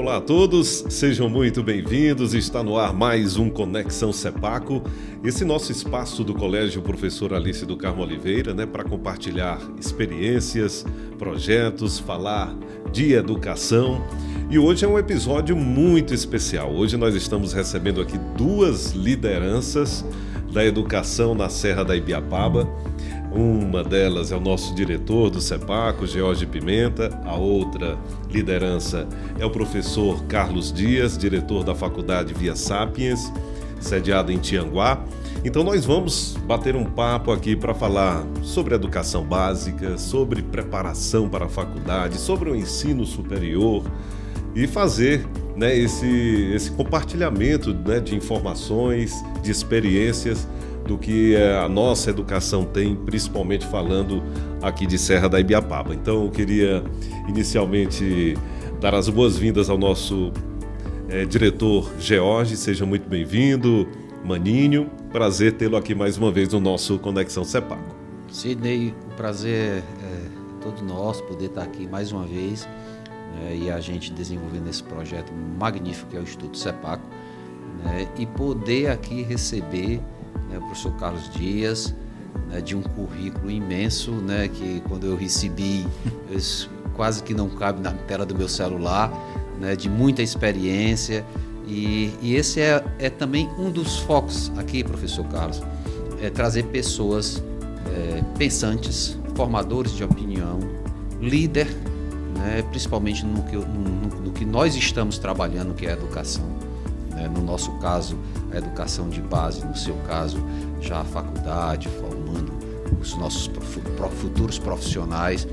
Olá a todos, sejam muito bem-vindos. Está no ar mais um Conexão CEPACO, esse nosso espaço do Colégio Professor Alice do Carmo Oliveira, para compartilhar experiências, projetos, falar de educação. E hoje é um episódio muito especial. Hoje nós estamos recebendo aqui duas lideranças da educação na Serra da Ibiapaba. Uma delas é o nosso diretor do CEPACO, George Pimenta. A outra liderança é o professor Carlos Dias, diretor da Faculdade Via Sapiens, sediada em Tianguá. Então nós vamos bater um papo aqui para falar sobre educação básica, sobre preparação para a faculdade, sobre o ensino superior e fazer esse compartilhamento de informações, de experiências do que a nossa educação tem, principalmente falando aqui de Serra da Ibiapaba. Então eu queria inicialmente dar as boas-vindas ao nosso diretor George. Seja muito bem-vindo, Maninho. Prazer tê-lo aqui mais uma vez no nosso Conexão CEPACO. Sidney, o prazer é todo nosso poder estar aqui mais uma vez e a gente desenvolvendo esse projeto magnífico que é o Instituto CEPACO, e poder aqui receber o professor Carlos Dias, de um currículo imenso, que quando eu recebi, quase que não cabe na tela do meu celular, de muita experiência. E esse é também um dos focos aqui, professor Carlos, é trazer pessoas pensantes, formadores de opinião, líder, principalmente no que nós estamos trabalhando, que é a educação. No nosso caso, a educação de base, no seu caso, já a faculdade, formando os nossos futuros profissionais,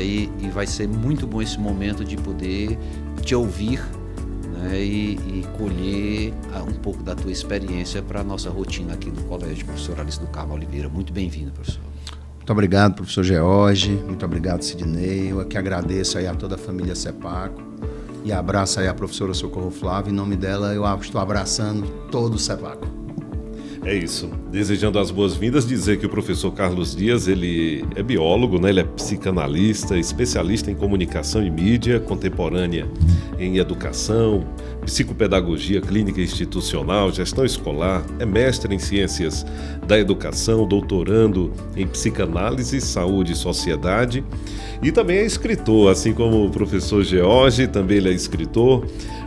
e vai ser muito bom esse momento de poder te ouvir, e colher um pouco da tua experiência para a nossa rotina aqui no Colégio Professor Alice do Carmo Oliveira. Muito bem-vindo, professor. Muito obrigado, professor George, muito obrigado, Sidney. Eu aqui agradeço aí a toda a família CEPACO e abraço aí a professora Socorro Flávio. Em nome dela, eu estou abraçando todo o CEPACO. É isso. Desejando as boas-vindas, dizer que o professor Carlos Dias, ele é biólogo, ele é psicanalista, especialista em comunicação e mídia contemporânea em educação, psicopedagogia clínica e institucional, gestão escolar, é mestre em ciências da educação, doutorando em psicanálise, saúde e sociedade, e também é escritor, assim como o professor George, também ele é escritor.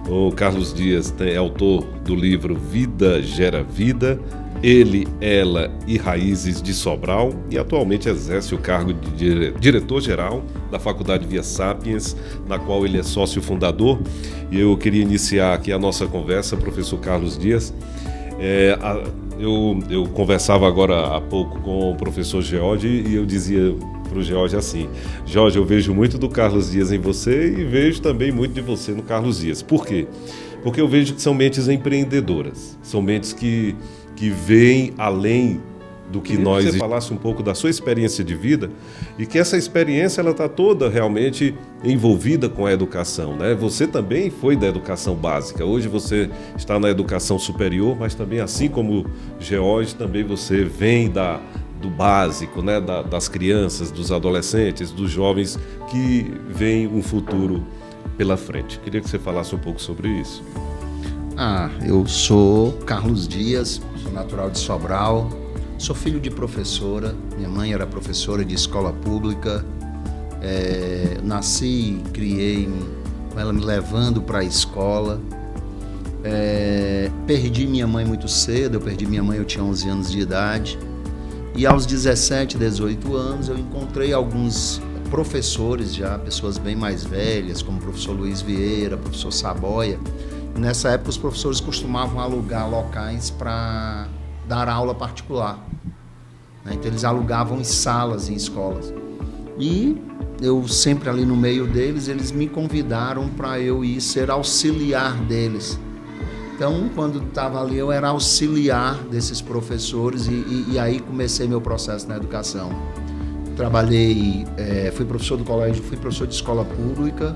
O Carlos Dias é autor do livro Vida Gera Vida, Ele, Ela e Raízes de Sobral, e atualmente exerce o cargo de diretor-geral da Faculdade Via Sapiens, na qual ele é sócio fundador. E eu queria iniciar aqui a nossa conversa, professor Carlos Dias. Eu conversava agora há pouco com o professor George e eu dizia para o George assim: George, eu vejo muito do Carlos Dias em você e vejo também muito de você no Carlos Dias. Por quê? Porque eu vejo que são mentes empreendedoras, são mentes que veem além do que nós... Você falasse um pouco da sua experiência de vida e que essa experiência ela está toda realmente envolvida com a educação, Você também foi da educação básica, hoje você está na educação superior, mas também, assim como George, também você vem do básico, das crianças, dos adolescentes, dos jovens que veem um futuro pela frente. Queria que você falasse um pouco sobre isso. Eu sou Carlos Dias, sou natural de Sobral, sou filho de professora, minha mãe era professora de escola pública, nasci e criei com ela me levando para a escola, perdi minha mãe muito cedo, eu tinha 11 anos de idade, e aos 17, 18 anos eu encontrei alguns professores já, pessoas bem mais velhas, como o professor Luiz Vieira, professor Saboia. Nessa época os professores costumavam alugar locais para dar aula particular, Então eles alugavam em salas, em escolas. E eu sempre ali no meio deles, eles me convidaram para eu ir ser auxiliar deles. Então, quando estava ali, eu era auxiliar desses professores e aí comecei meu processo na educação. Trabalhei, fui professor do colégio, fui professor de escola pública,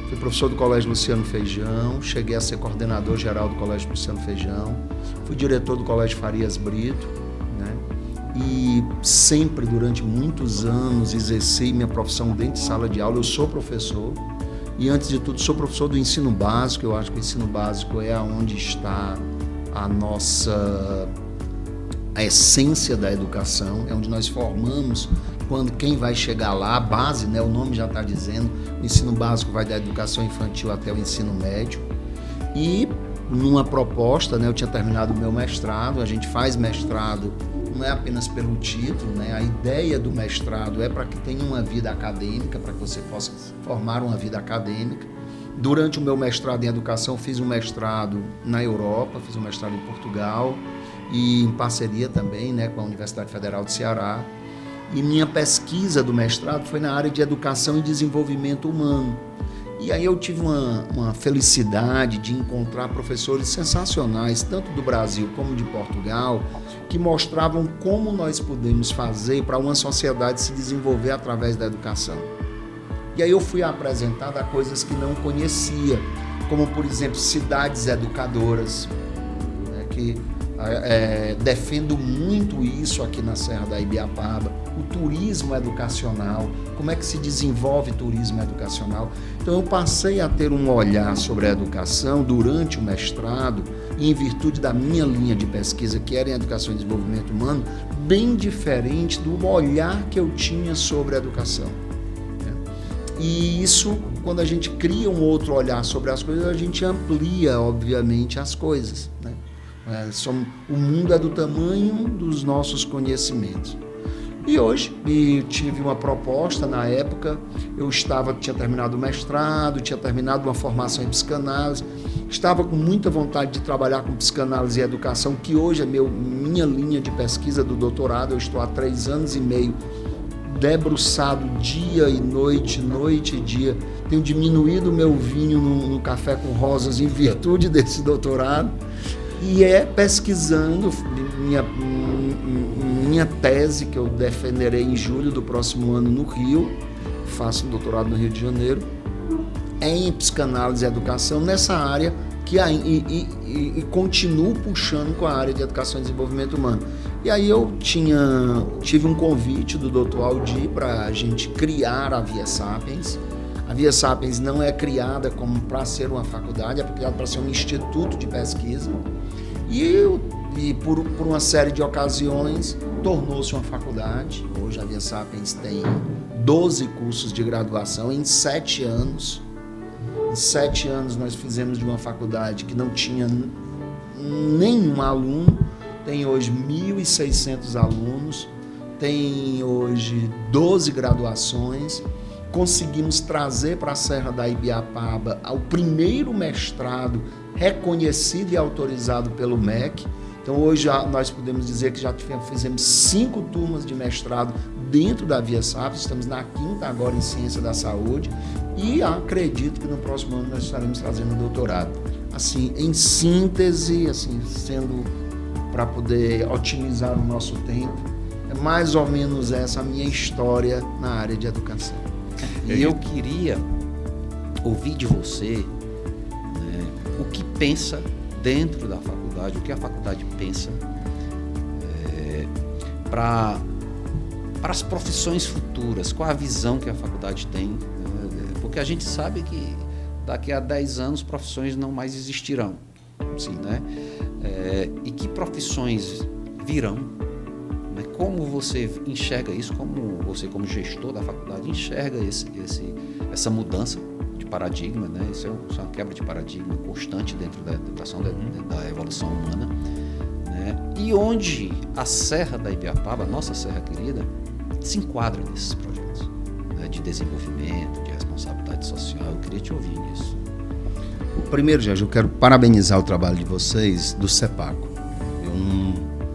fui professor do Colégio Luciano Feijão, cheguei a ser coordenador geral do Colégio Luciano Feijão, fui diretor do Colégio Farias Brito, e sempre, durante muitos anos, exerci minha profissão dentro de sala de aula. Eu sou professor, E antes de tudo, sou professor do ensino básico. Eu acho que o ensino básico é onde está a essência da educação, é onde nós formamos quando quem vai chegar lá, a base, né, o nome já está dizendo, o ensino básico vai da educação infantil até o ensino médio. E numa proposta, né, eu tinha terminado o meu mestrado, a gente faz mestrado não é apenas pelo título, né? A ideia do mestrado é para que tenha uma vida acadêmica, para que você possa formar uma vida acadêmica. Durante o meu mestrado em educação, fiz um mestrado na Europa, fiz um mestrado em Portugal e em parceria também, né, com a Universidade Federal do Ceará. E minha pesquisa do mestrado foi na área de educação e desenvolvimento humano. E aí eu tive uma felicidade de encontrar professores sensacionais, tanto do Brasil como de Portugal, que mostravam como nós podemos fazer para uma sociedade se desenvolver através da educação. E aí eu fui apresentado a coisas que não conhecia, como, por exemplo, cidades educadoras, né, que defendo muito isso aqui na Serra da Ibiapaba, o turismo educacional, como é que se desenvolve turismo educacional. Então eu passei a ter um olhar sobre a educação durante o mestrado, e em virtude da minha linha de pesquisa, que era em educação e desenvolvimento humano, bem diferente do olhar que eu tinha sobre a educação. E isso, quando a gente cria um outro olhar sobre as coisas, a gente amplia, obviamente, as coisas, né? O mundo é do tamanho dos nossos conhecimentos. E hoje, tive uma proposta na época, tinha terminado o mestrado, tinha terminado uma formação em psicanálise, estava com muita vontade de trabalhar com psicanálise e educação, que hoje é minha linha de pesquisa do doutorado. Eu estou há 3 anos e meio debruçado dia e noite, noite e dia. Tenho diminuído o meu vinho no café com rosas em virtude desse doutorado. E pesquisando minha tese, que eu defenderei em julho do próximo ano no Rio, faço um doutorado no Rio de Janeiro, em psicanálise e educação, nessa área e continuo puxando com a área de educação e desenvolvimento humano. E aí eu tive um convite do Dr. Aldir para a gente criar a Via Sapiens. A Via Sapiens não é criada como para ser uma faculdade, é criada para ser um instituto de pesquisa. E por uma série de ocasiões tornou-se uma faculdade. Hoje a Via Sapiens tem 12 cursos de graduação em 7 anos. Em 7 anos nós fizemos de uma faculdade que não tinha nenhum aluno, tem hoje 1.600 alunos, tem hoje 12 graduações. Conseguimos trazer para a Serra da Ibiapaba o primeiro mestrado reconhecido e autorizado pelo MEC. Então hoje nós podemos dizer que já fizemos 5 turmas de mestrado dentro da Via Sapiens, estamos na 5ª agora em Ciência da Saúde, e acredito que no próximo ano nós estaremos trazendo um doutorado. Assim, em síntese, assim, sendo para poder otimizar o nosso tempo, é mais ou menos essa a minha história na área de educação. E eu queria ouvir de você, né, o que pensa dentro da faculdade, o que a faculdade pensa para as profissões futuras, qual a visão que a faculdade tem, né, porque a gente sabe que daqui a 10 anos profissões não mais existirão, sim, né? E que profissões virão? Como você enxerga isso, como você, como gestor da faculdade, enxerga essa mudança de paradigma, né? Isso é uma quebra de paradigma constante dentro da educação, da evolução humana, né? E onde a Serra da Ibiapaba, a nossa serra querida, se enquadra nesses projetos, né? De desenvolvimento, de responsabilidade social. Eu queria te ouvir nisso. Primeiro, Jorge, eu quero parabenizar o trabalho de vocês do CEPACO.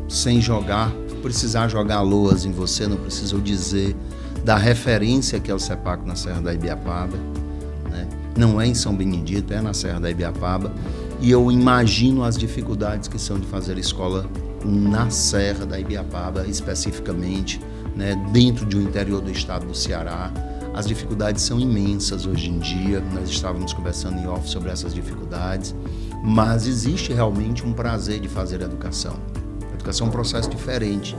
Sem precisar jogar loas em você, não preciso dizer da referência que é o CEPACO na Serra da Ibiapaba, né? Não é em São Benedito, é na Serra da Ibiapaba, e eu imagino as dificuldades que são de fazer escola na Serra da Ibiapaba, especificamente, né? Dentro do interior do estado do Ceará. As dificuldades são imensas hoje em dia, nós estávamos conversando em off sobre essas dificuldades, mas existe realmente um prazer de fazer educação. A educação é um processo diferente,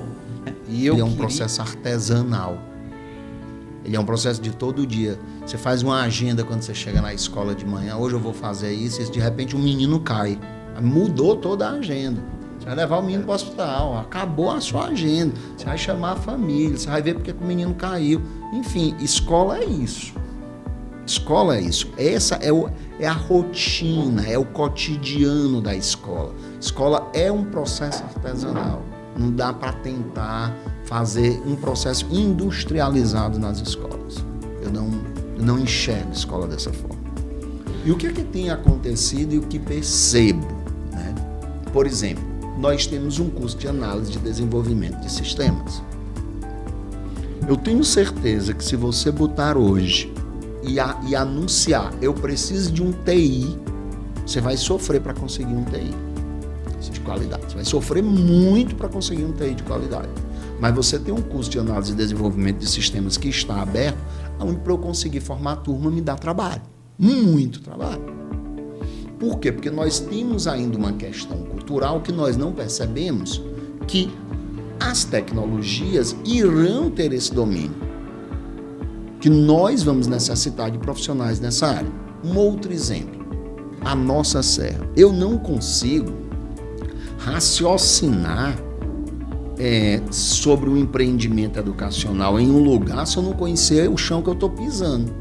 e é um processo artesanal. Ele é um processo de todo dia. Você faz uma agenda quando você chega na escola de manhã, hoje eu vou fazer isso, e de repente um menino cai. Mudou toda a agenda. Você vai levar o menino para o hospital, acabou a sua agenda. Você vai chamar a família, você vai ver porque que o menino caiu. Enfim, escola é isso. Escola é isso. Essa é a rotina, é o cotidiano da escola. Escola é um processo artesanal. Não dá para tentar fazer um processo industrializado nas escolas. Eu não enxergo a escola dessa forma. E o que é que tem acontecido e o que percebo, né? Por exemplo, nós temos um curso de análise de desenvolvimento de sistemas. Eu tenho certeza que se você botar hoje e anunciar, eu preciso de um TI, você vai sofrer para conseguir um TI de qualidade. Você vai sofrer muito para conseguir um TI de qualidade. Mas você tem um curso de análise e desenvolvimento de sistemas que está aberto, onde para eu conseguir formar a turma me dá trabalho. Muito trabalho. Por quê? Porque nós temos ainda uma questão cultural que nós não percebemos que as tecnologias irão ter esse domínio. Que nós vamos necessitar de profissionais nessa área. Um outro exemplo, a nossa serra. Eu não consigo raciocinar sobre o empreendimento educacional em um lugar se eu não conhecer o chão que eu estou pisando.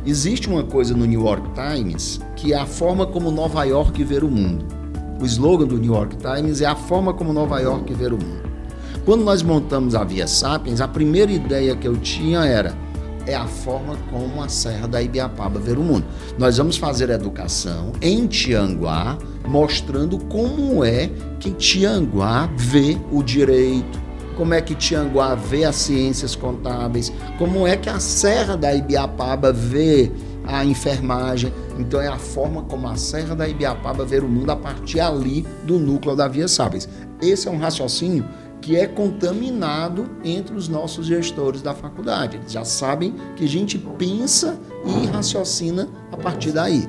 Existe uma coisa no New York Times que é a forma como Nova York vê o mundo. O slogan do New York Times é a forma como Nova York vê o mundo. Quando nós montamos a Via Sapiens, a primeira ideia que eu tinha é a forma como a Serra da Ibiapaba vê o mundo. Nós vamos fazer educação em Tianguá, mostrando como é que Tianguá vê o direito, como é que Tianguá vê as ciências contábeis, como é que a Serra da Ibiapaba vê a enfermagem. Então é a forma como a Serra da Ibiapaba vê o mundo a partir ali do núcleo da Via Sapiens. Esse é um raciocínio que é contaminado entre os nossos gestores da faculdade. Eles já sabem que a gente pensa e raciocina a partir daí.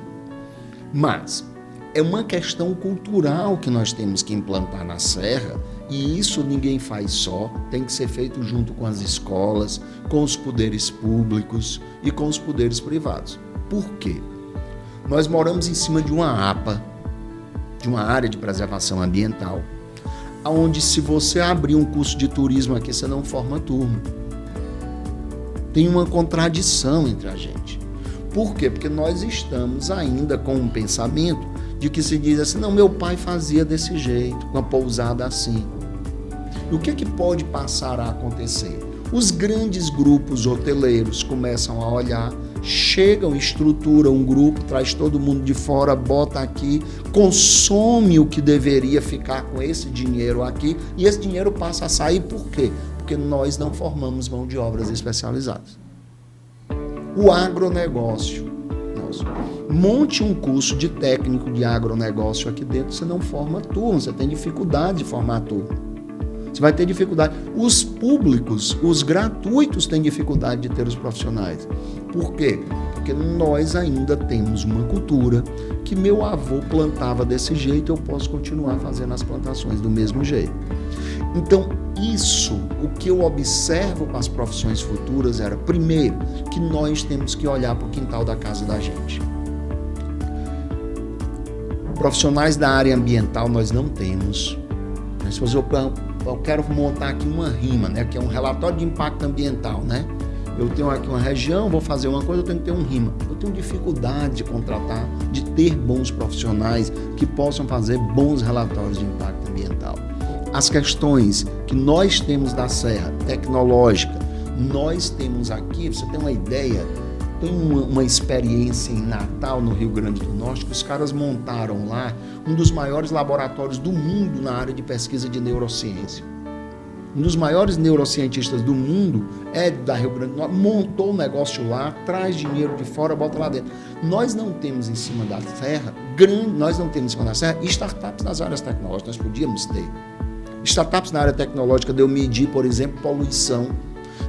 Mas é uma questão cultural que nós temos que implantar na Serra, e isso ninguém faz só, tem que ser feito junto com as escolas, com os poderes públicos e com os poderes privados. Por quê? Nós moramos em cima de uma APA, de uma área de preservação ambiental, onde se você abrir um curso de turismo aqui, você não forma turma. Tem uma contradição entre a gente. Por quê? Porque nós estamos ainda com um pensamento de que se diz assim, não, meu pai fazia desse jeito, com a pousada assim. E o que é que pode passar a acontecer? Os grandes grupos hoteleiros começam a olhar, chegam, estruturam um grupo, traz todo mundo de fora, bota aqui, consome o que deveria ficar com esse dinheiro aqui, e esse dinheiro passa a sair por quê? Porque nós não formamos mão de obras especializadas. O agronegócio. Monte um curso de técnico de agronegócio aqui dentro, você não forma turma, você tem dificuldade de formar turma. Você vai ter dificuldade. Os públicos, os gratuitos têm dificuldade de ter os profissionais. Por quê? Porque nós ainda temos uma cultura que meu avô plantava desse jeito, eu posso continuar fazendo as plantações do mesmo jeito. Então, isso, o que eu observo para as profissões futuras era, primeiro, que nós temos que olhar para o quintal da casa da gente. Profissionais da área ambiental nós não temos. Se eu quero montar aqui uma RIMA, né, que é um relatório de impacto ambiental, né? Eu tenho aqui uma região, vou fazer uma coisa, eu tenho que ter um RIMA. Eu tenho dificuldade de contratar, de ter bons profissionais que possam fazer bons relatórios de impacto ambiental. As questões que nós temos da Serra tecnológica, nós temos aqui, você tem uma ideia, tem uma experiência em Natal, no Rio Grande do Norte, que os caras montaram lá um dos maiores laboratórios do mundo na área de pesquisa de neurociência. Um dos maiores neurocientistas do mundo é da Rio Grande do Norte, montou um negócio lá, traz dinheiro de fora, bota lá dentro. Nós não temos em cima da Serra, startups nas áreas tecnológicas, nós podíamos ter. Startups na área tecnológica de eu medir, por exemplo, poluição,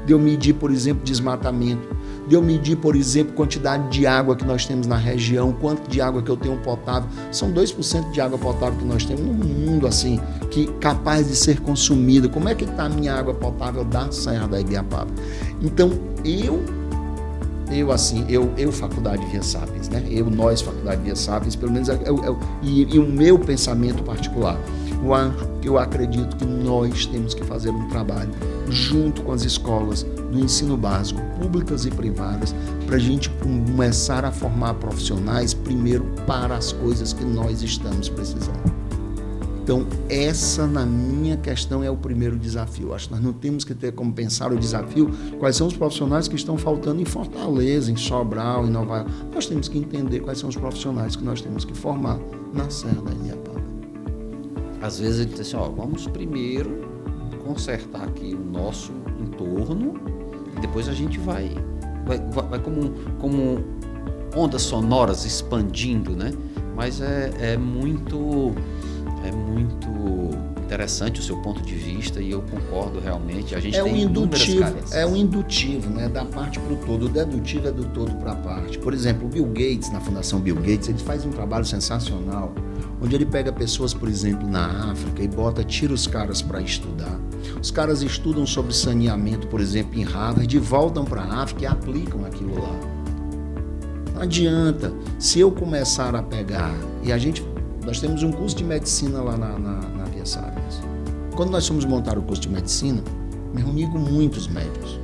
de eu medir, por exemplo, desmatamento, de eu medir, por exemplo, quantidade de água que nós temos na região, quanto de água que eu tenho potável. São 2% de água potável que nós temos no mundo, assim, que capaz de ser consumida. Como é que está a minha água potável da Serra da Ibiapaba? Então, eu Faculdade Via Sapiens, né? Nós Faculdade Via Sapiens, pelo menos e o meu pensamento particular, eu acredito que nós temos que fazer um trabalho junto com as escolas do ensino básico, públicas e privadas, para a gente começar a formar profissionais primeiro para as coisas que nós estamos precisando. Então, essa, na minha questão, é o primeiro desafio. Acho que nós não temos que ter como pensar o desafio, quais são os profissionais que estão faltando em Fortaleza, em Sobral, em Nova York. Nós temos que entender quais são os profissionais que nós temos que formar na Serra da Ibiapaba. Às vezes ele diz assim, vamos primeiro consertar aqui o nosso entorno e depois a gente vai como ondas sonoras expandindo, né? Mas é muito interessante o seu ponto de vista e eu concordo realmente. A gente tem indutivo, é o indutivo, né? Da parte para o todo. O dedutivo é do todo para a parte. Por exemplo, o Bill Gates, na Fundação Bill Gates, ele faz um trabalho sensacional, onde ele pega pessoas, por exemplo, na África e tira os caras para estudar. Os caras estudam sobre saneamento, por exemplo, em Harvard, e voltam para a África e aplicam aquilo lá. Não adianta. Se eu começar a pegar, nós temos um curso de medicina lá na Via Sapiens. Quando nós fomos montar o curso de medicina, me reuni com muitos médicos,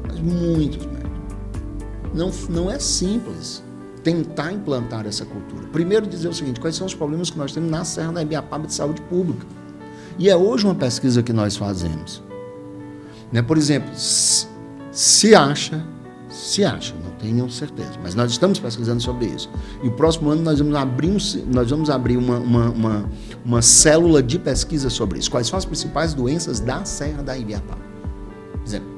mas muitos médicos. Não é simples tentar implantar essa cultura. Primeiro dizer o seguinte, quais são os problemas que nós temos na Serra da Ibiapaba de saúde pública. E é hoje uma pesquisa que nós fazemos. Né? Por exemplo, se acha, não tenho certeza, mas nós estamos pesquisando sobre isso. E o próximo ano nós vamos abrir uma célula de pesquisa sobre isso. Quais são as principais doenças da Serra da Ibiapaba? Por exemplo,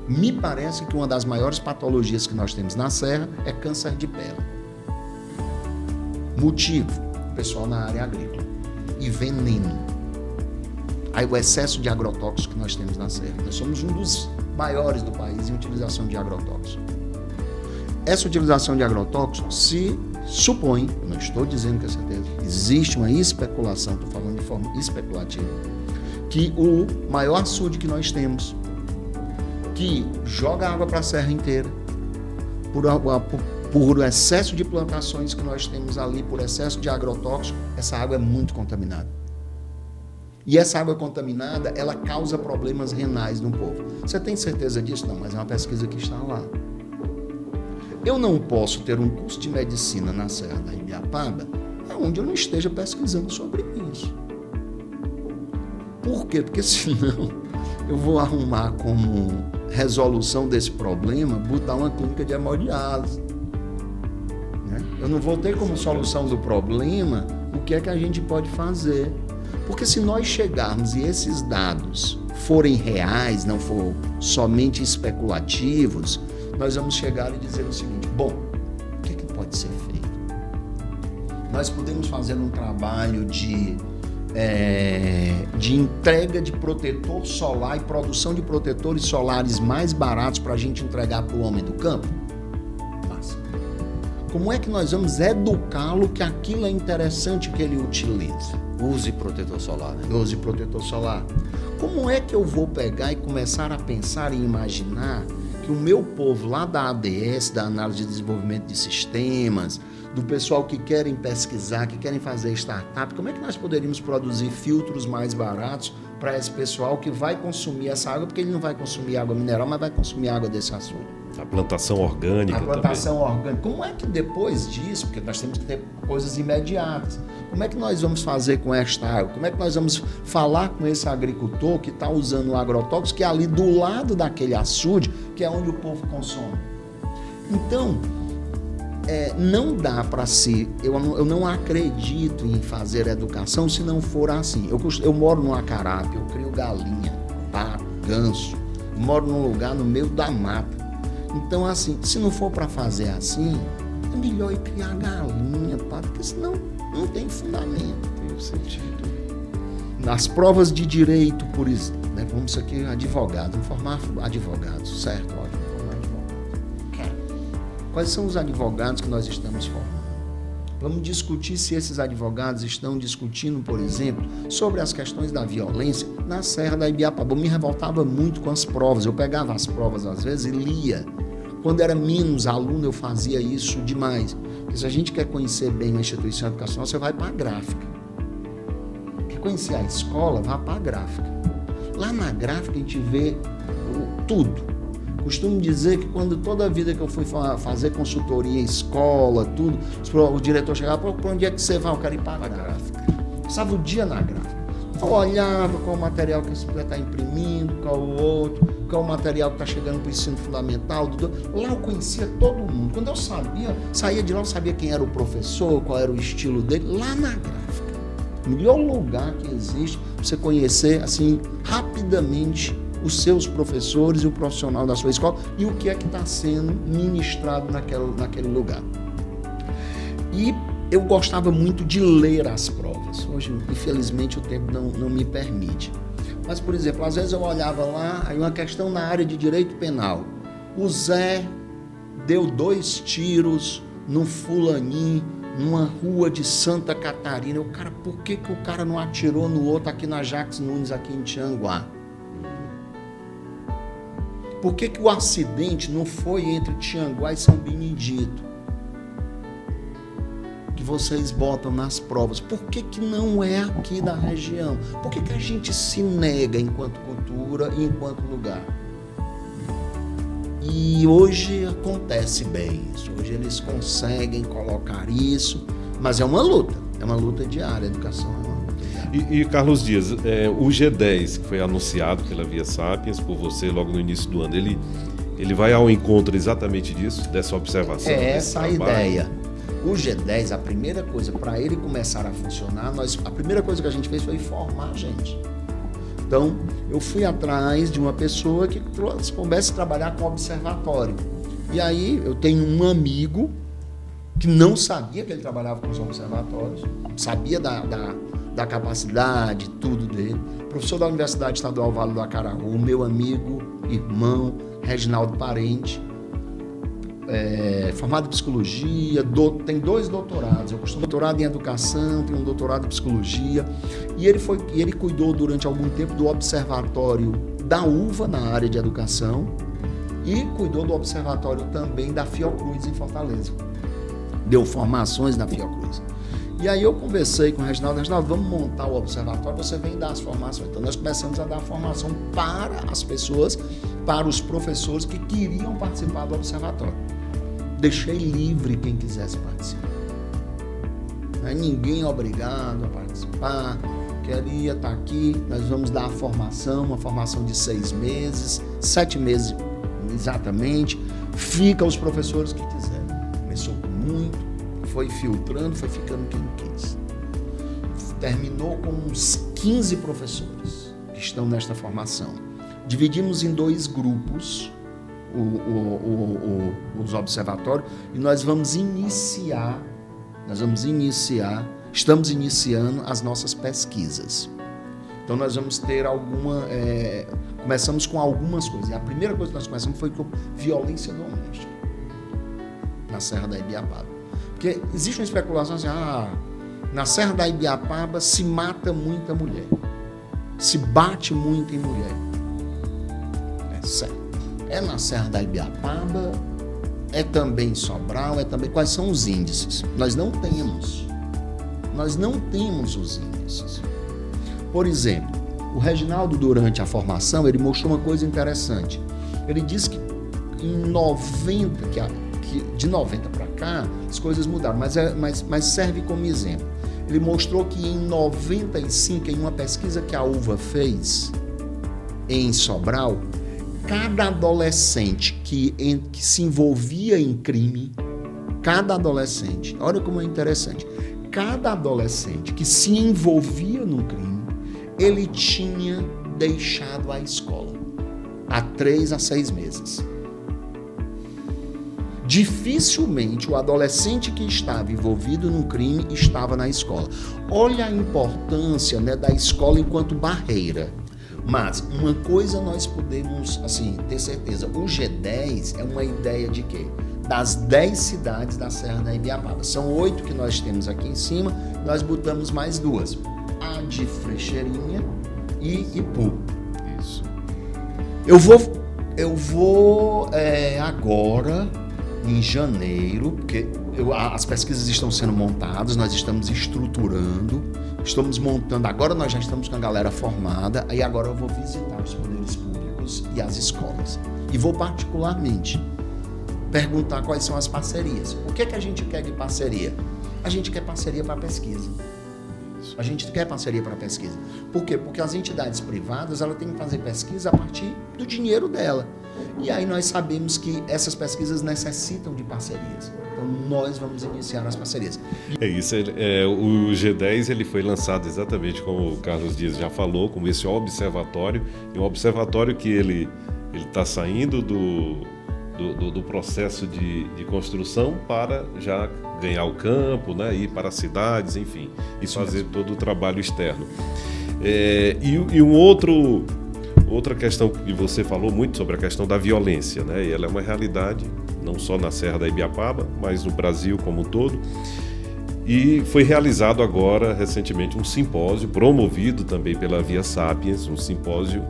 me parece que uma das maiores patologias que nós temos na Serra é câncer de pele. Motivo, pessoal na área agrícola. E veneno. Aí o excesso de agrotóxicos que nós temos na Serra. Nós somos um dos maiores do país em utilização de agrotóxicos. Essa utilização de agrotóxicos se supõe, não estou dizendo que é certeza, existe uma especulação, estou falando de forma especulativa, que o maior açude que nós temos, que joga água para a serra inteira, por excesso de plantações que nós temos ali, por excesso de agrotóxico, essa água é muito contaminada. E essa água contaminada, ela causa problemas renais no povo. Você tem certeza disso? Não, mas é uma pesquisa que está lá. Eu não posso ter um curso de medicina na Serra da Ibiapaba onde eu não esteja pesquisando sobre isso. Por quê? Porque senão eu vou arrumar como resolução desse problema botar uma clínica de hemodiálise. Né? Eu não vou ter como solução do problema o que é que a gente pode fazer. Porque se nós chegarmos e esses dados forem reais, não for somente especulativos, nós vamos chegar e dizer o seguinte, bom, o que é que pode ser feito? Nós podemos fazer um trabalho de entrega de protetor solar e produção de protetores solares mais baratos para a gente entregar para o homem do campo? Massa. Como é que nós vamos educá-lo que aquilo é interessante que ele utilize? Use protetor solar, né? Use protetor solar. Como é que eu vou pegar e começar a pensar e imaginar que o meu povo lá da ADS, da Análise de Desenvolvimento de Sistemas, do pessoal que querem pesquisar, que querem fazer startup, como é que nós poderíamos produzir filtros mais baratos para esse pessoal que vai consumir essa água, porque ele não vai consumir água mineral, mas vai consumir água desse açude. A plantação orgânica também. A plantação orgânica. Como é que depois disso, porque nós temos que ter coisas imediatas, como é que nós vamos fazer com esta água? Como é que nós vamos falar com esse agricultor que está usando o agrotóxico, que é ali do lado daquele açude, que é onde o povo consome? Então, não dá para si, eu não acredito em fazer educação se não for assim. Eu moro numa carápia, eu crio galinha, pato, ganso, moro num lugar no meio da mata. Então, assim, se não for para fazer assim, é melhor ir criar galinha, pato, porque senão não tem fundamento. Tem sentido. Nas provas de direito, por exemplo, né, vamos aqui, advogados, vamos formar advogados, certo? Ótimo, formar advogados. Quais são os advogados que nós estamos formando? Vamos discutir se esses advogados estão discutindo, por exemplo, sobre as questões da violência na Serra da Ibiapaba. Eu me revoltava muito com as provas. Eu pegava as provas, às vezes, e lia. Quando era menos aluno, eu fazia isso demais. Porque se a gente quer conhecer bem uma instituição educacional, você vai para a gráfica. Quer conhecer a escola, vá para a gráfica. Lá na gráfica a gente vê tudo. Costumo dizer que toda a vida que eu fui fazer consultoria em escola, tudo, o diretor chegava, para onde é que você vai? Eu quero ir para a gráfica. Passava o dia na gráfica. Eu olhava qual o material que você está imprimindo, qual o outro, qual o material que está chegando para o ensino fundamental. Lá eu conhecia todo mundo. Quando eu saía de lá, eu sabia quem era o professor, qual era o estilo dele, lá na gráfica. O melhor lugar que existe para você conhecer, assim, rapidamente, os seus professores e o profissional da sua escola e o que é que está sendo ministrado naquele lugar. E eu gostava muito de ler as provas. Hoje, infelizmente, o tempo não me permite. Mas, por exemplo, às vezes eu olhava lá, aí uma questão na área de direito penal. O Zé deu 2 tiros no fulaninho, numa rua de Santa Catarina. Cara, por que o cara não atirou no outro aqui na Jacques Nunes, aqui em Tianguá? Por que o acidente não foi entre Tianguá e São Benedito? Que vocês botam nas provas. Por que não é aqui da região? Por que a gente se nega enquanto cultura e enquanto lugar? E hoje acontece bem isso. Hoje eles conseguem colocar isso, mas é uma luta diária. A educação é uma luta diária. E Carlos Dias, o G10, que foi anunciado pela Via Sapiens, por você logo no início do ano, ele vai ao encontro exatamente disso, dessa observação? É essa a ideia. O G10, a primeira coisa, para ele começar a funcionar, a primeira coisa que a gente fez foi formar a gente. Então, eu fui atrás de uma pessoa que começa a trabalhar com observatório. E aí, eu tenho um amigo que não sabia que ele trabalhava com os observatórios, sabia da capacidade, tudo dele. Professor da Universidade Estadual Vale do Acaraú, meu amigo, irmão, Reginaldo Parente, formado em psicologia, tem 2 doutorados. Eu costumo doutorado em educação, tenho um doutorado em psicologia. E ele cuidou durante algum tempo do observatório da UVA na área de educação e cuidou do observatório também da Fiocruz em Fortaleza. Deu formações na Fiocruz. E aí eu conversei com o Reginaldo, vamos montar o observatório, você vem dar as formações. Então nós começamos a dar a formação para as pessoas, para os professores que queriam participar do observatório. Deixei livre quem quisesse participar. Não é ninguém obrigado a participar, queria estar aqui, nós vamos dar a formação, uma formação de 6 meses, 7 meses exatamente, fica os professores que quiserem. Começou com muito, foi filtrando, foi ficando quem quis. Terminou com uns 15 professores que estão nesta formação. Dividimos em 2 grupos os observatórios e estamos iniciando as nossas pesquisas. Então nós vamos ter começamos com algumas coisas. E a primeira coisa que nós começamos foi com violência doméstica na Serra da Ibiapaba. Porque existe uma especulação assim, na Serra da Ibiapaba se mata muita mulher, se bate muito em mulher. É sério. É na Serra da Ibiapaba, é também em Sobral, Quais são os índices? Nós não temos os índices. Por exemplo, o Reginaldo, durante a formação, ele mostrou uma coisa interessante. Ele disse que de 90 para cá, as coisas mudaram, mas serve como exemplo. Ele mostrou que em 95, em uma pesquisa que a UVA fez em Sobral, cada adolescente que se envolvia em crime, olha como é interessante, cada adolescente que se envolvia num crime, ele tinha deixado a escola há 3 a 6 meses. Dificilmente o adolescente que estava envolvido num crime estava na escola. Olha a importância, da escola enquanto barreira. Mas uma coisa nós podemos ter certeza, o G10 é uma ideia de quê? das 10 cidades da Serra da Ibiapaba. São 8 que nós temos aqui em cima, nós botamos mais 2. A de Frecheirinha e Ipu. Isso. Eu vou agora, em janeiro, porque as pesquisas estão sendo montadas, nós estamos estruturando, estamos montando, agora nós já estamos com a galera formada, aí agora eu vou visitar os poderes públicos e as escolas. E vou particularmente perguntar quais são as parcerias. O que é que a gente quer de parceria? A gente quer parceria para pesquisa. A gente quer parceria para pesquisa. Por quê? Porque as entidades privadas, ela tem que fazer pesquisa a partir do dinheiro dela. E aí nós sabemos que essas pesquisas necessitam de parcerias. Então nós vamos iniciar as parcerias. É isso, o G10 ele foi lançado exatamente como o Carlos Dias já falou, como esse observatório, e um observatório que ele está saindo do processo de construção para já ganhar o campo, né, ir para as cidades, enfim, e fazer todo o trabalho externo. E outra questão que você falou muito sobre a questão da violência, né, e ela é uma realidade não só na Serra da Ibiapaba, mas no Brasil como um todo. E foi realizado agora, recentemente, um simpósio, promovido também pela Via Sapiens, um simpósio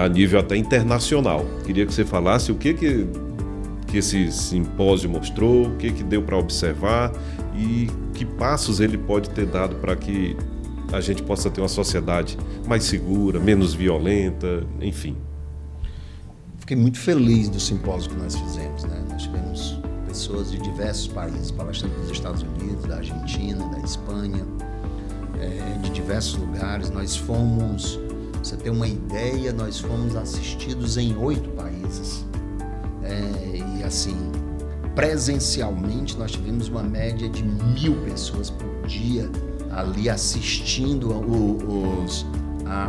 a nível até internacional. Queria que você falasse o que esse simpósio mostrou, o que deu para observar e que passos ele pode ter dado para que a gente possa ter uma sociedade mais segura, menos violenta, enfim. Fiquei muito feliz do simpósio que nós fizemos, né? Nós tivemos pessoas de diversos países, palestrantes dos Estados Unidos, da Argentina, da Espanha, de diversos lugares. Nós fomos, pra você ter uma ideia, nós fomos assistidos em 8 países. E assim, presencialmente nós tivemos uma média de 1.000 pessoas por dia ali assistindo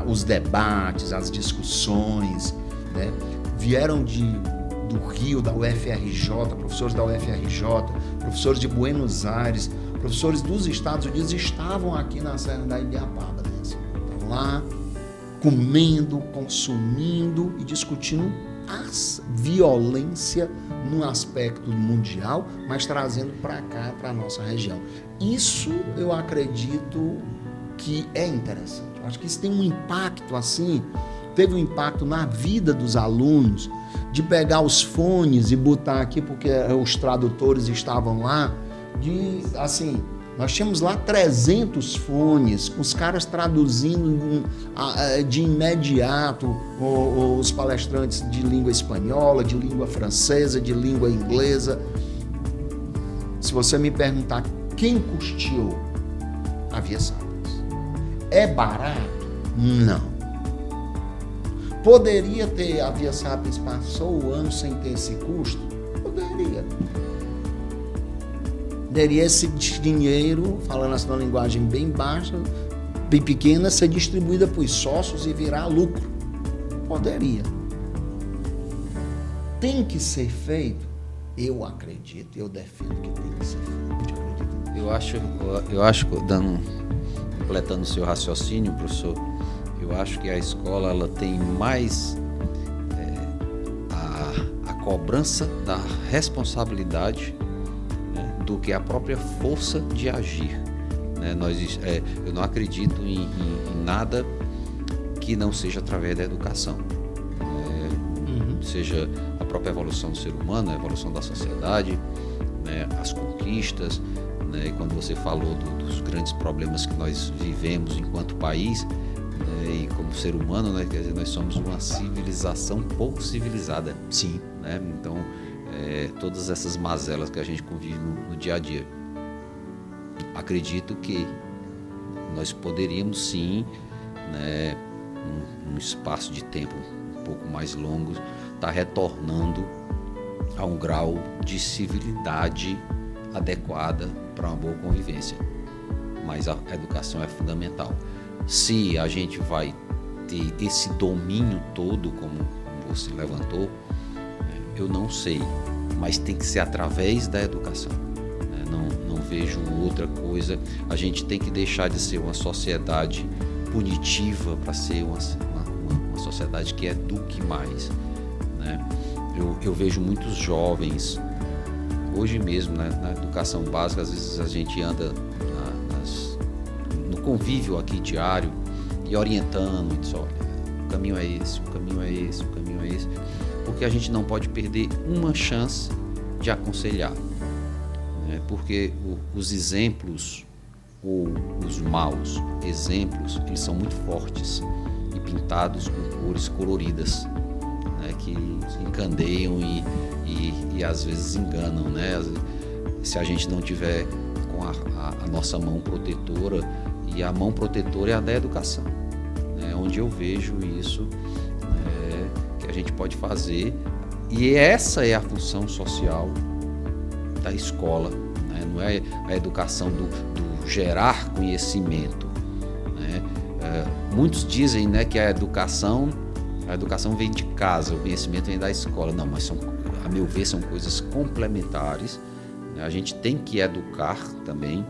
os debates, as discussões, né? Vieram do Rio, da UFRJ, professores da UFRJ, professores de Buenos Aires, professores dos Estados Unidos estavam aqui na Serra da Ibiapaba, né? Estavam lá comendo, consumindo e discutindo a violência no aspecto mundial, mas trazendo para cá, para a nossa região. Isso eu acredito que é interessante. Eu acho que isso tem um impacto assim, teve um impacto na vida dos alunos, de pegar os fones e botar aqui, porque os tradutores estavam lá, assim, nós tínhamos lá 300 fones, os caras traduzindo de imediato os palestrantes de língua espanhola, de língua francesa, de língua inglesa. Se você me perguntar quem custeou, a Via Sapiens. É barato? Não. Poderia ter, a Via Sapiens passou o ano sem ter esse custo? Poderia. Poderia esse dinheiro, falando assim uma linguagem bem baixa, bem pequena, ser distribuída para os sócios e virar lucro. Poderia. Tem que ser feito? Eu acredito, eu defendo que tem que ser feito. Eu acho, completando o seu raciocínio, professor, eu acho que a escola ela tem mais a cobrança da responsabilidade, né, do que a própria força de agir. Né? Eu não acredito em nada que não seja através da educação. Seja a própria evolução do ser humano, a evolução da sociedade, né, as conquistas, né, e quando você falou dos grandes problemas que nós vivemos enquanto país, e como ser humano, né, quer dizer, nós somos uma civilização pouco civilizada. Sim. Né? Então, todas essas mazelas que a gente convive no dia a dia. Acredito que nós poderíamos sim, né, num espaço de tempo um pouco mais longo, estar retornando a um grau de civilidade adequada para uma boa convivência. Mas a educação é fundamental. Se a gente vai ter esse domínio todo, como você levantou, eu não sei, mas tem que ser através da educação. Não vejo outra coisa. A gente tem que deixar de ser uma sociedade punitiva para ser uma sociedade que eduque mais. Né? Eu vejo muitos jovens Hoje mesmo, na educação básica, às vezes a gente anda no convívio aqui diário e orientando, e diz, olha, o caminho é esse, o caminho é esse, o caminho é esse, porque a gente não pode perder uma chance de aconselhar, né? Porque os exemplos ou os maus exemplos, eles são muito fortes e pintados com cores coloridas, né? Que encandeiam e às vezes enganam, né? Se a gente não tiver com a nossa mão protetora, e a mão protetora é a da educação, né? Onde eu vejo isso, que a gente pode fazer, e essa é a função social da escola, né? Não é a educação do gerar conhecimento, né? Muitos dizem, né, que a educação vem de casa, o conhecimento vem da escola. Não, mas a meu ver são coisas complementares, né? A gente tem que educar também,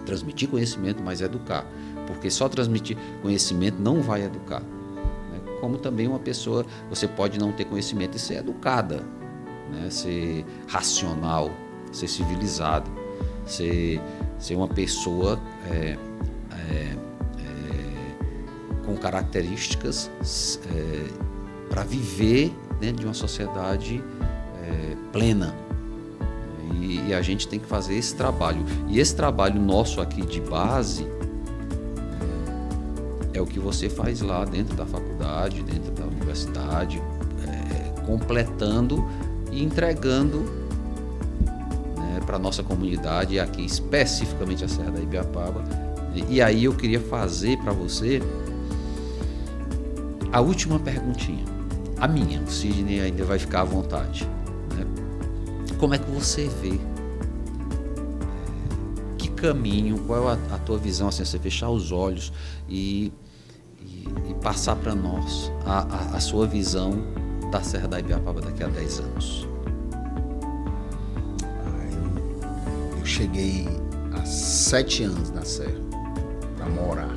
transmitir conhecimento, mas educar, porque só transmitir conhecimento não vai educar, né? Como também uma pessoa, você pode não ter conhecimento e ser educada, né? Ser racional, ser civilizado, ser uma pessoa com características para viver dentro de uma sociedade plena. E a gente tem que fazer esse trabalho. E esse trabalho nosso aqui de base é o que você faz lá dentro da faculdade, dentro da universidade, completando e entregando, né, para a nossa comunidade, aqui especificamente a Serra da Ibiapaba. E aí eu queria fazer para você a última perguntinha. A minha, o Sidney ainda vai ficar à vontade, né? Como é que você vê? Que caminho, qual é a tua visão, assim, você fechar os olhos e passar para nós a sua visão da Serra da Ibiapaba daqui a 10 anos? Eu cheguei há 7 anos na Serra para morar.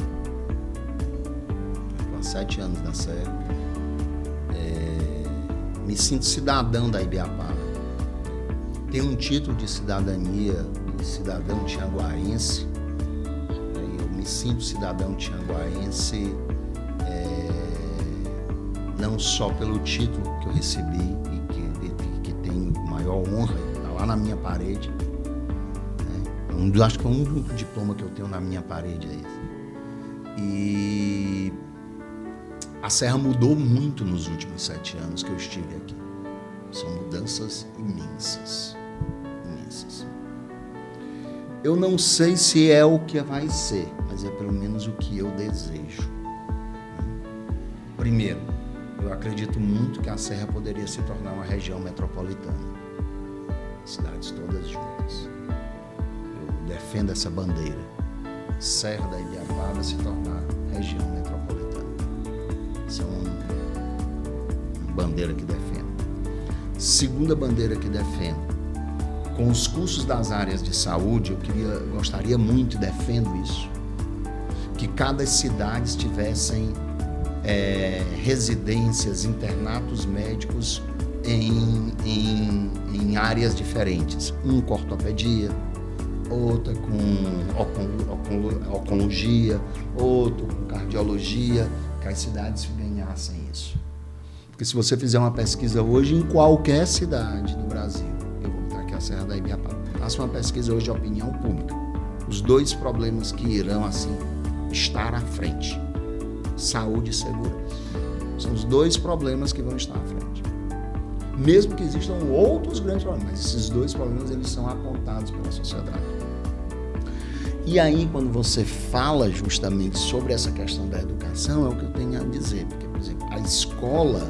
Há 7 anos na Serra. Me sinto cidadão da Ibiapaba. Tenho um título de cidadania de cidadão tianguaense. Eu me sinto cidadão tianguaense não só pelo título que eu recebi e que tenho maior honra, está lá na minha parede. Acho que é o único diploma que eu tenho na minha parede é esse. E a Serra mudou muito nos últimos 7 anos que eu estive aqui. São mudanças imensas. Imensas. Eu não sei se é o que vai ser, mas é pelo menos o que eu desejo. Primeiro, eu acredito muito que a Serra poderia se tornar uma região metropolitana. Cidades todas juntas. Eu defendo essa bandeira. Serra da Ibiapaba se tornar região metropolitana. Essa é uma bandeira que defendo. Segunda bandeira que defendo. Com os cursos das áreas de saúde, gostaria muito, defendo isso, que cada cidade tivessem residências, internatos médicos em áreas diferentes. Um com ortopedia, outra com oncologia, outro com cardiologia, que as cidades ganhassem isso. Porque se você fizer uma pesquisa hoje em qualquer cidade do Brasil, eu vou botar aqui a Serra da Ibiapaba, faça uma pesquisa hoje de opinião pública. Os 2 problemas que irão, assim, estar à frente: saúde e segurança. São os 2 problemas que vão estar à frente. Mesmo que existam outros grandes problemas, mas esses 2 problemas, eles são apontados pela sociedade. E aí, quando você fala justamente sobre essa questão da educação, é o que eu tenho a dizer. Porque, por exemplo, a escola,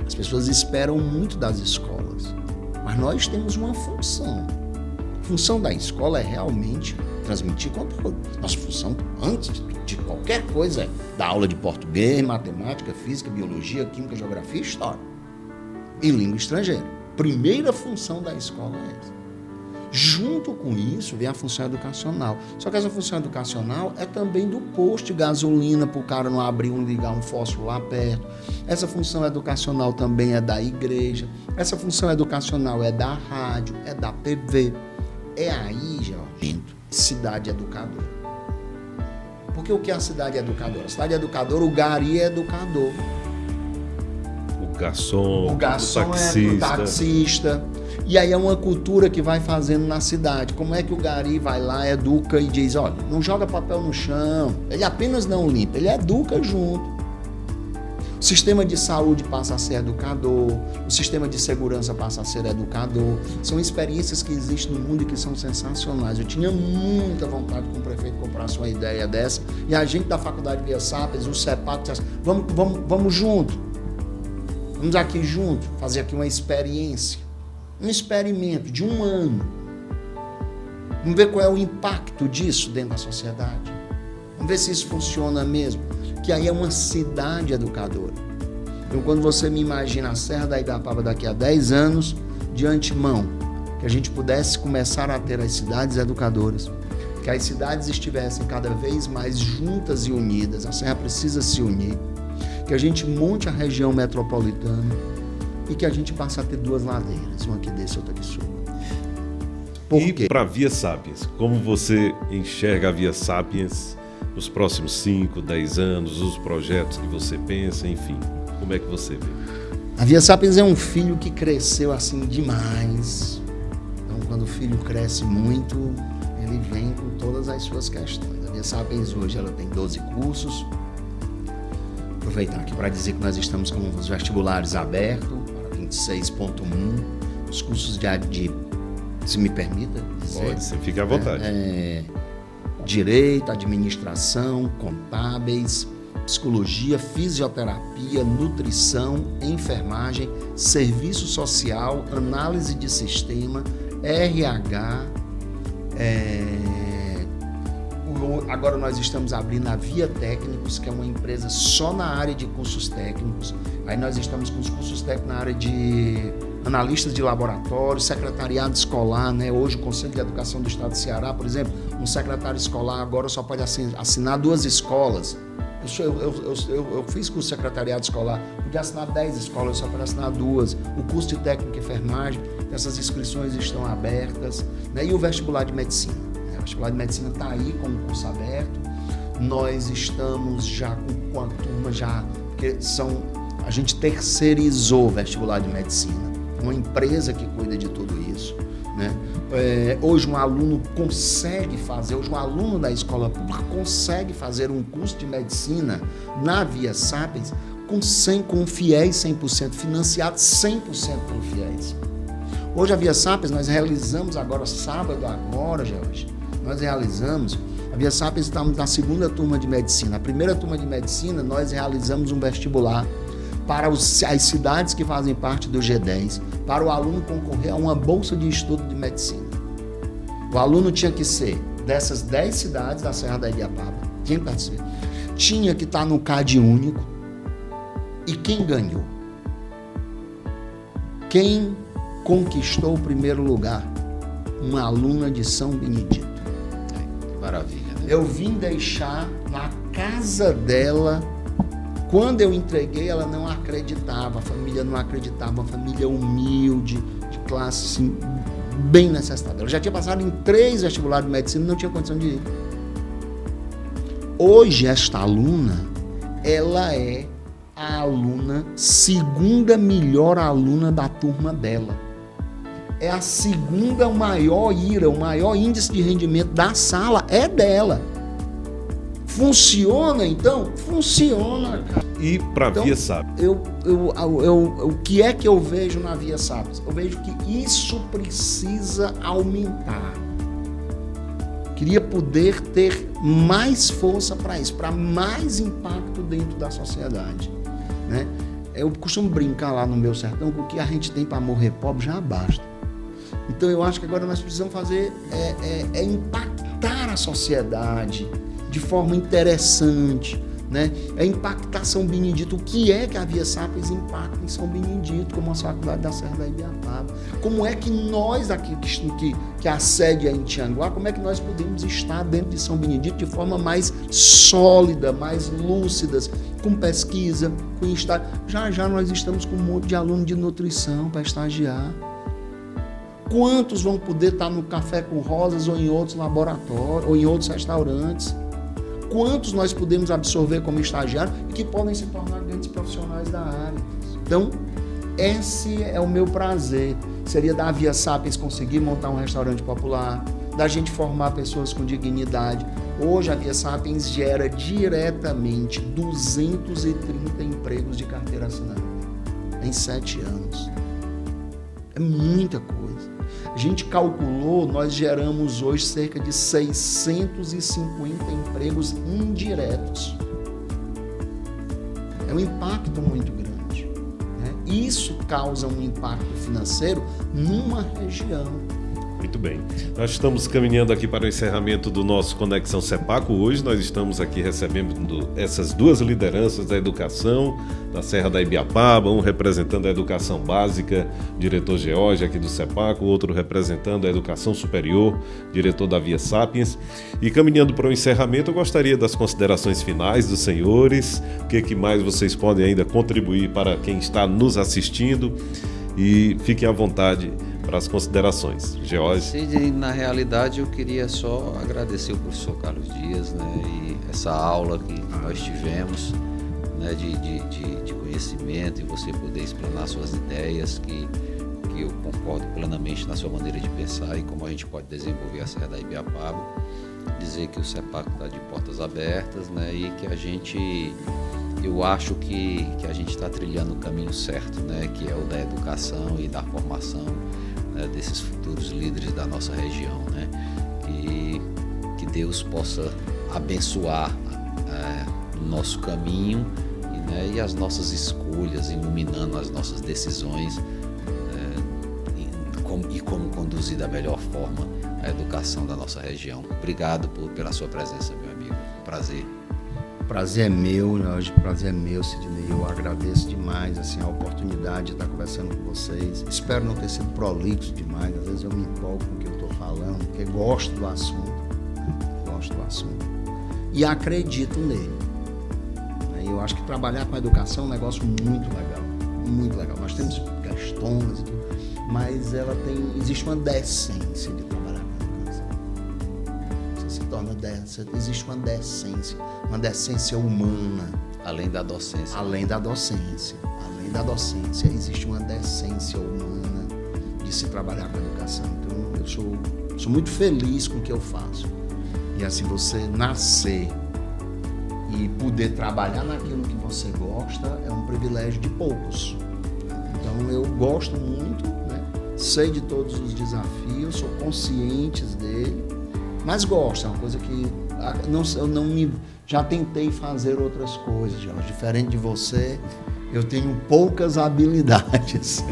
as pessoas esperam muito das escolas, mas nós temos uma função. A função da escola é realmente transmitir conteúdo. Nossa função, antes de qualquer coisa, é dar aula de português, matemática, física, biologia, química, geografia e história. E língua estrangeira. Primeira função da escola é essa. Junto com isso vem a função educacional. Só que essa função educacional é também do posto de gasolina, para o cara não abrir ligar um fósforo lá perto. Essa função educacional também é da igreja. Essa função educacional é da rádio, é da TV. É aí, Jorge, cidade educadora. Porque o que é a cidade educadora? A cidade educadora, o gari é educador. O garçom o taxista. É o taxista. E aí é uma cultura que vai fazendo na cidade. Como é que o gari vai lá, educa e diz, olha, não joga papel no chão. Ele apenas não limpa, ele educa junto. O sistema de saúde passa a ser educador, o sistema de segurança passa a ser educador. São experiências que existem no mundo e que são sensacionais. Eu tinha muita vontade que o prefeito comprasse uma ideia dessa. E a gente da Faculdade Via Sapiens, o CEPAC, disse, vamos junto. Vamos aqui junto, fazer aqui uma experiência. Um experimento de 1 ano. Vamos ver qual é o impacto disso dentro da sociedade. Vamos ver se isso funciona mesmo. Que aí é uma cidade educadora. Então, quando você me imagina a Serra da Ibapaba daqui a 10 anos, de antemão, que a gente pudesse começar a ter as cidades educadoras, que as cidades estivessem cada vez mais juntas e unidas, a Serra precisa se unir, que a gente monte a região metropolitana e que a gente passe a ter 2 ladeiras, uma que desce e outra que suba. E para a Via Sapiens, como você enxerga a Via Sapiens nos próximos 5, 10 anos, os projetos que você pensa, enfim, como é que você vê? A Via Sapiens é um filho que cresceu assim demais. Então, quando o filho cresce muito, ele vem com todas as suas questões. A Via Sapiens hoje ela tem 12 cursos. Aproveitar aqui para dizer que nós estamos com os vestibulares abertos para 26.1, os cursos de se me permita dizer. Pode, você fica à vontade. Direito, administração, contábeis, psicologia, fisioterapia, nutrição, enfermagem, serviço social, análise de sistema, RH. Agora nós estamos abrindo a Via Técnicos, que é uma empresa só na área de cursos técnicos. Aí nós estamos com os cursos técnicos na área de analistas de laboratório, secretariado escolar, né? Hoje o Conselho de Educação do Estado do Ceará, por exemplo, um secretário escolar agora só pode assinar 2 escolas. Eu fiz curso de secretariado escolar, podia assinar 10 escolas, eu só posso assinar 2. O curso de técnico e enfermagem, essas inscrições estão abertas, né? E o vestibular de medicina. O vestibular de medicina está aí com o curso aberto. Nós estamos já com a turma, porque a gente terceirizou o vestibular de medicina. Uma empresa que cuida de tudo isso, né? Hoje um aluno um aluno da escola pública consegue fazer um curso de medicina na Via Sapiens com FIES 100%, financiado 100% pelo FIES. Hoje a Via Sapiens, nós realizamos agora, Jorge, a Via Sapiens estamos na 2ª turma de medicina. A primeira turma de medicina, nós realizamos um vestibular para as cidades que fazem parte do G10, para o aluno concorrer a uma bolsa de estudo de medicina. O aluno tinha que ser dessas 10 cidades da Serra da Ibapaba, tinha que estar no CAD único. E quem ganhou? Quem conquistou o primeiro lugar? Uma aluna de São Benedito. Maravilha, né? Eu vim deixar na casa dela. Quando eu entreguei, ela não acreditava, a família não acreditava, uma família humilde, de classe assim, bem necessitada. Ela já tinha passado em 3 vestibulares de medicina e não tinha condição de ir. Hoje, esta aluna, ela é a aluna, 2ª melhor aluna da turma dela. É a 2ª o maior índice de rendimento da sala é dela. Funciona, então? Funciona, cara. E para a Via Sapiens? O que é que eu vejo na Via Sapiens? Eu vejo que isso precisa aumentar. Queria poder ter mais força para isso, para mais impacto dentro da sociedade, né? Eu costumo brincar lá no meu sertão que o que a gente tem para morrer pobre já basta. Então eu acho que agora nós precisamos fazer impactar a sociedade de forma interessante, né? É impactar São Benedito. O que é que a Via Sapiens impacta em São Benedito, como a faculdade da Serra da Ibiapaba? Como é que nós aqui, que a sede é em Tianguá, como é que nós podemos estar dentro de São Benedito de forma mais sólida, mais lúcidas, com pesquisa, com estágio? Já nós estamos com um monte de aluno de nutrição para estagiar. Quantos vão poder estar no Café com Rosas ou em outros laboratórios, ou em outros restaurantes? Quantos nós podemos absorver como estagiário e que podem se tornar grandes profissionais da área? Então, esse é o meu prazer. Seria da Via Sapiens conseguir montar um restaurante popular, da gente formar pessoas com dignidade. Hoje, a Via Sapiens gera diretamente 230 empregos de carteira assinada em 7 anos. É muita coisa. A gente calculou, nós geramos hoje cerca de 650 empregos indiretos. É um impacto muito grande, né? Isso causa um impacto financeiro numa região. Muito bem. Nós estamos caminhando aqui para o encerramento do nosso Conexão Sepaco. Hoje nós estamos aqui recebendo essas duas lideranças da educação da Serra da Ibiapaba, um representando a educação básica, diretor George aqui do Sepaco, outro representando a educação superior, diretor da Via Sapiens. E caminhando para o encerramento, eu gostaria das considerações finais dos senhores, o que mais vocês podem ainda contribuir para quem está nos assistindo, e fiquem à vontade para as considerações. George. Sim, na realidade eu queria só agradecer o professor Carlos Dias, né, e essa aula que nós tivemos, né, de conhecimento, e você poder explanar suas ideias, que eu concordo plenamente na sua maneira de pensar e como a gente pode desenvolver a Serra da Ibiapaba. Dizer que o Sepaco está de portas abertas, né, e que eu acho que a gente está trilhando o caminho certo, né, que é o da educação e da formação, né, desses futuros líderes da nossa região, né, que Deus possa abençoar o nosso caminho e as nossas escolhas, iluminando as nossas decisões, como conduzir da melhor forma a educação da nossa região. Obrigado pela sua presença, meu amigo. Prazer. Prazer é meu, Jorge, prazer é meu, Sidney. Eu agradeço demais assim, a oportunidade de estar conversando com vocês. Espero não ter sido prolixo demais. Às vezes eu me empolgo com o que eu estou falando, porque gosto do assunto. E acredito nele. Eu acho que trabalhar com a educação é um negócio muito legal. Muito legal. Nós temos questões e tudo, mas existe uma decência de trabalhar com a educação. Você se torna densa, existe uma decência humana. Além da docência. Além da docência, existe uma decência humana de se trabalhar com a educação. Então, eu sou muito feliz com o que eu faço. E assim, você nascer e poder trabalhar naquilo que você gosta é um privilégio de poucos. Então, eu gosto muito, né? Sei de todos os desafios, sou consciente dele, mas gosto. É uma coisa que já tentei fazer outras coisas, Jorge. Diferente de você, eu tenho poucas habilidades.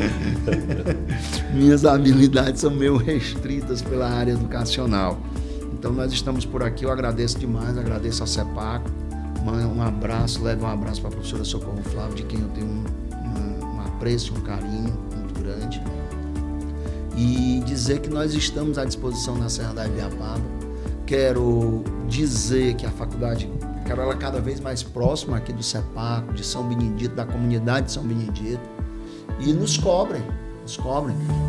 Minhas habilidades são meio restritas pela área educacional. Então, nós estamos por aqui. Eu agradeço demais, agradeço ao Sepaco. Um abraço, leve um abraço para a professora Socorro Flávio, de quem eu tenho um apreço, um carinho muito grande. E dizer que nós estamos à disposição na Serra da Ibiapaba. Quero dizer que a faculdade, quero ela cada vez mais próxima aqui do Sepaco, de São Benedito, da comunidade de São Benedito. E nos cobrem.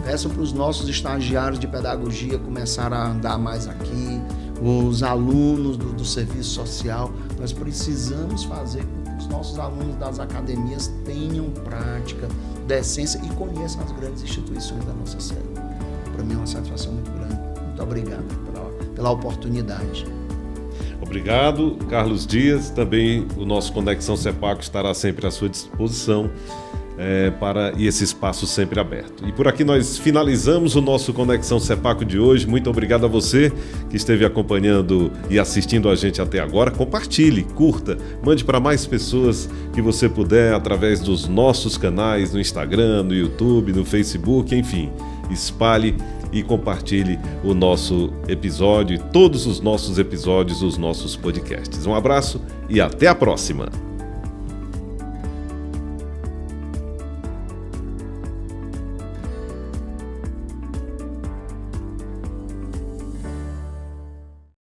Peçam para os nossos estagiários de pedagogia começar a andar mais aqui, os alunos do serviço social. Nós precisamos fazer com que os nossos alunos das academias tenham prática, decência e conheçam as grandes instituições da nossa sede. Para mim é uma satisfação muito grande. Muito obrigado pela oportunidade. Obrigado, Carlos Dias. Também o nosso Conexão Sepaco estará sempre à sua disposição e esse espaço sempre aberto. E por aqui nós finalizamos o nosso Conexão Sepaco de hoje. Muito obrigado a você que esteve acompanhando e assistindo a gente até agora. Compartilhe, curta, mande para mais pessoas que você puder através dos nossos canais no Instagram, no YouTube, no Facebook, enfim. Espalhe e compartilhe o nosso episódio e todos os nossos episódios, os nossos podcasts. Um abraço e até a próxima!